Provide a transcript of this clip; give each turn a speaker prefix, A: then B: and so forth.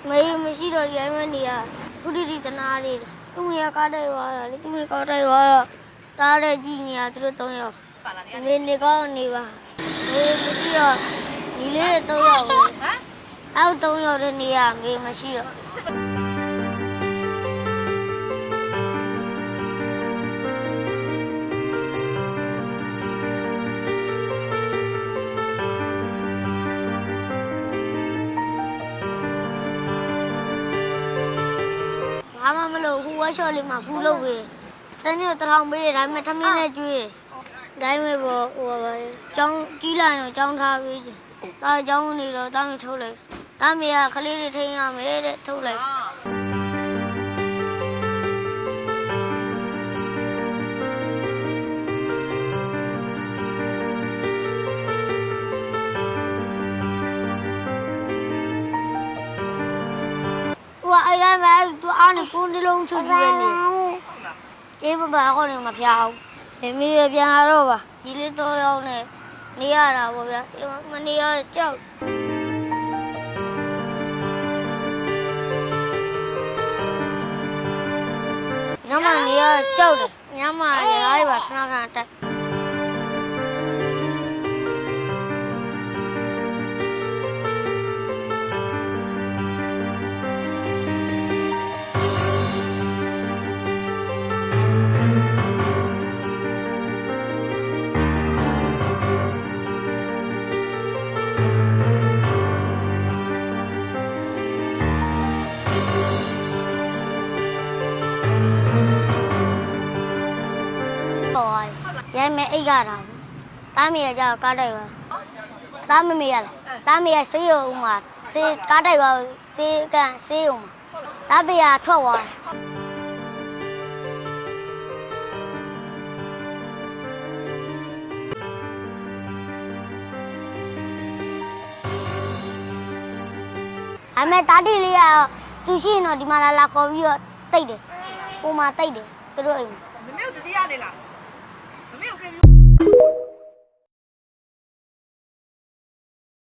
A: မေမရှိတော့ရိုင်းမနေရခုတိတိတနာလေးသူငယ်ကားတဲ့ရွာလေသူငယ်ကားတဲ့ရွာတားတဲ့ကြီးနေရသူတို့3ယောက်မေနေကောင်းနေပါမေမရှိတော့ဒီလေး3ယောက်ဟမ်အောက်3ယောက်တဲ့နေရမေမရှိတော့ဘာမှမလုပ်ဘူးဝက်ရှော့လေးမှာဖူးလုပ်ပေးတနေ့1000ပေးဒါပေမဲ့ထမင်းနဲ့ကျွေးဒါပေမဲ့ဘောဟိုပါကျောင်းကြီးလာတော့ကျောင်းထားပေးတယ်ဒါကျောင်းနေတော့တားမထုတ်လိုက်တားမေကခလေးတွေထိန်းရမယ်တဲ့ထုတ်လိုက်အဲ့ဒါပဲသူအားနေကိုယ်လုံးချုပ်ပြီးနေအေးဘာကောနေမပြောင်းမိမိပြန်လာတော့ပါဒီလေးတော့ရောက်နေနေရတာပေါ့ဗျာမနေရကြောက်ညမနေရကြောက်တယ်ညမရအားပါခဏခဏတက်ရိုင်းမဲ့အိတ်ကတာတားမေရကြောက်ကားတိုက်ပါတားမမေရလားတားမေရဆေးရုံမှာဆေးကားတိုက်ပါဆေးကန်ဆေးရုံမှာတားပေရထွက်သွားအမေတားတီလေးကသူရှိရင်တော့ဒီမှာလာခေါ်ပြီးတော့တိတ်တယ်ပုံမှာတိတ်တယ်သူတို့အိမ်
B: မမေတို့တတိယလေလားမမေတို့